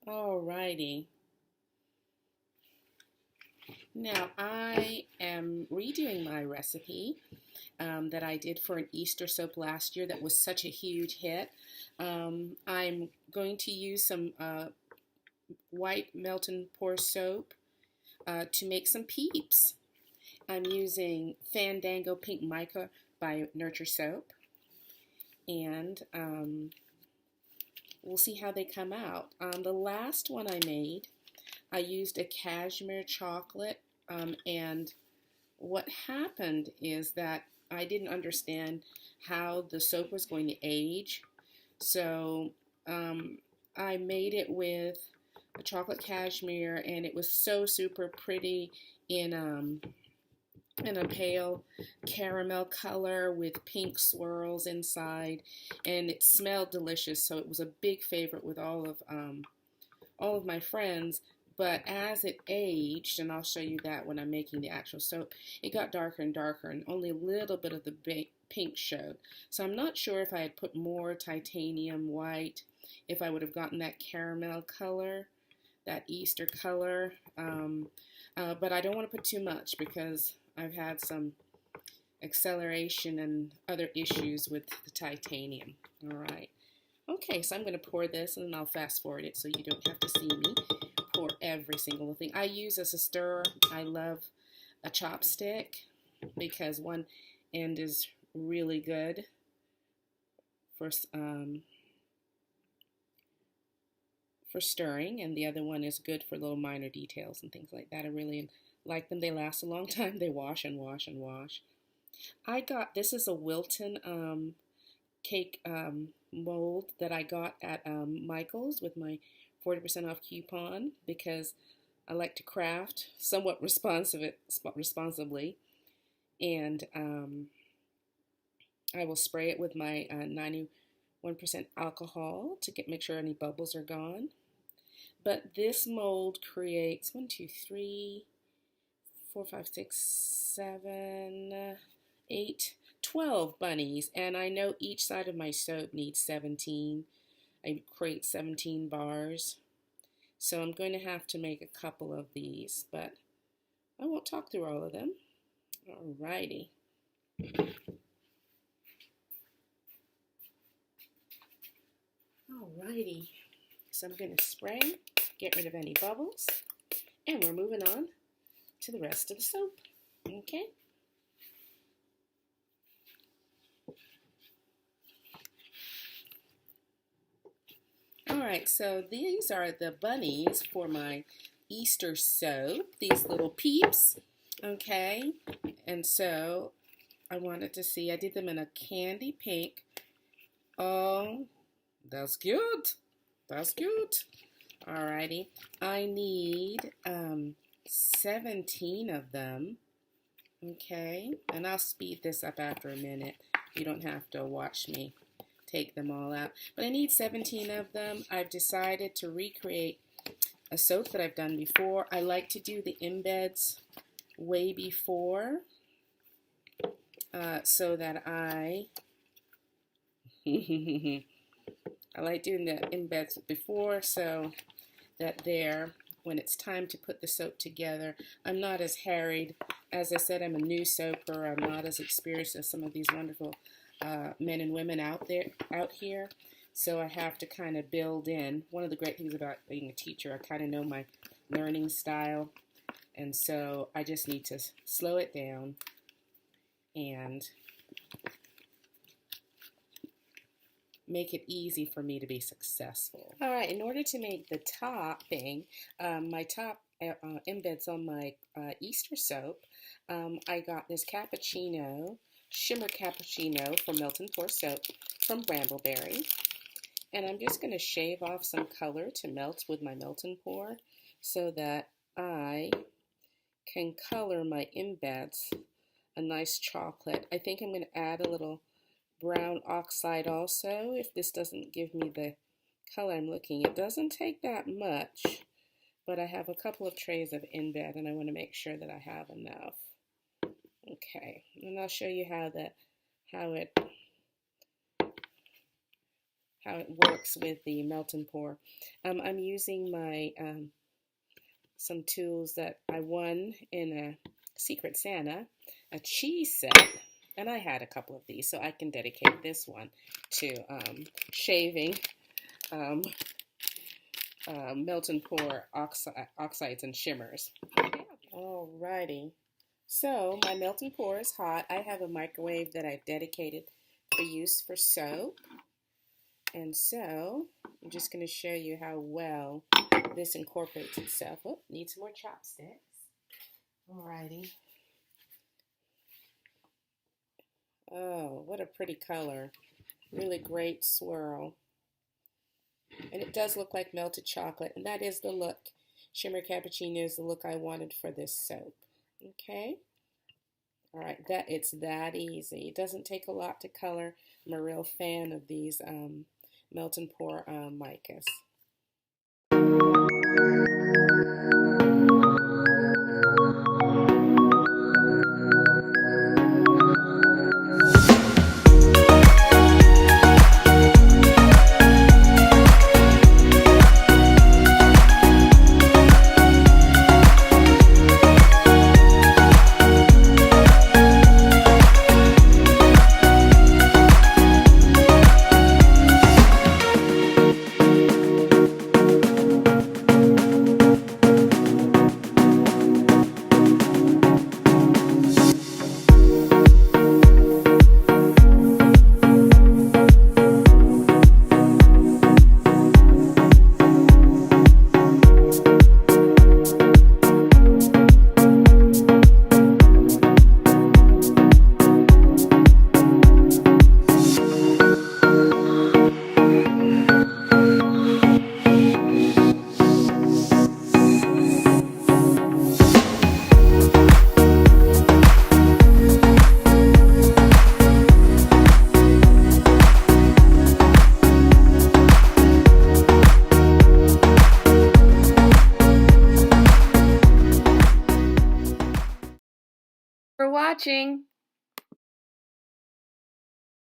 Alrighty. Now I am redoing my recipe that I did for an Easter soap last year that was such a huge hit. I'm going to use some white melt and pour soap to make some peeps. I'm using Fandango Pink Mica by Nurture Soap, and we'll see how they come out. The last one I made, I used a cashmere chocolate, and what happened is that I didn't understand how the soap was going to age. So I made it with a chocolate cashmere, and it was so super pretty in a pale caramel color with pink swirls inside, and it smelled delicious. So it was a big favorite with all of my friends. But as it aged, and I'll show you that when I'm making the actual soap, it got darker and darker, and only a little bit of the pink showed. So I'm not sure if I had put more titanium white, if I would have gotten that caramel color, that Easter color. But I don't want to put too much because I've had some acceleration and other issues with the titanium. All right. Okay, so I'm going to pour this, and then I'll fast forward it so you don't have to see me pour every single thing. I use as a stirrer. I love a chopstick because one end is really good for stirring, and the other one is good for little minor details and things like that. I really like them. They last a long time. They wash and wash and wash. This is a Wilton cake mold that I got at Michael's with my 40% off coupon because I like to craft somewhat responsibly, and I will spray it with my 91% alcohol to make sure any bubbles are gone. But this mold creates 1, 2, 3, 4, 5, 6, 7, 8, 12 bunnies, and I know each side of my soap needs 17. I create 17 bars, so I'm going to have to make a couple of these, but I won't talk through all of them. Alrighty. Alrighty, so I'm going to spray, get rid of any bubbles, and we're moving on to the rest of the soap. Okay. Alright, so these are the bunnies for my Easter soap, these little peeps, okay, and so I wanted to see, I did them in a candy pink. Oh, that's cute, that's cute. Alrighty, I need 17 of them, okay, and I'll speed this up after a minute. You don't have to watch me take them all out, but I need 17 of them. I've decided to recreate a soap that I've done before. I like to do the Imbeds way before so that I like doing the Imbeds before so that when it's time to put the soap together, I'm not as harried. As I said, I'm a new soaper. I'm not as experienced as some of these wonderful men and women out here, so I have to kind of build in. One of the great things about being a teacher, I kind of know my learning style, and so I just need to slow it down and make it easy for me to be successful. All right, in order to make the topping, my top embeds on my Easter soap, I got this shimmer cappuccino from Melt and Pour soap from Brambleberry, and I'm just going to shave off some color to melt with my Melt and Pour so that I can color my embeds a nice chocolate. I think I'm going to add a little brown oxide also if this doesn't give me the color I'm looking. It doesn't take that much, but I have a couple of trays of embed and I want to make sure that I have enough. Okay, and I'll show you how it how it works with the melt and pour. I'm using my some tools that I won in a Secret Santa, a cheese set, and I had a couple of these, so I can dedicate this one to shaving melt and pour oxides and shimmers. Alrighty, so my melt and pour is hot. I have a microwave that I've dedicated for use for soap. And so I'm just going to show you how well this incorporates itself. Oh, need some more chopsticks. Alrighty. Oh, what a pretty color. Really great swirl. And it does look like melted chocolate, and that is the look. Shimmer Cappuccino is the look I wanted for this soap. Okay? Alright, it's that easy. It doesn't take a lot to color. I'm a real fan of these melt and pour micas. For watching.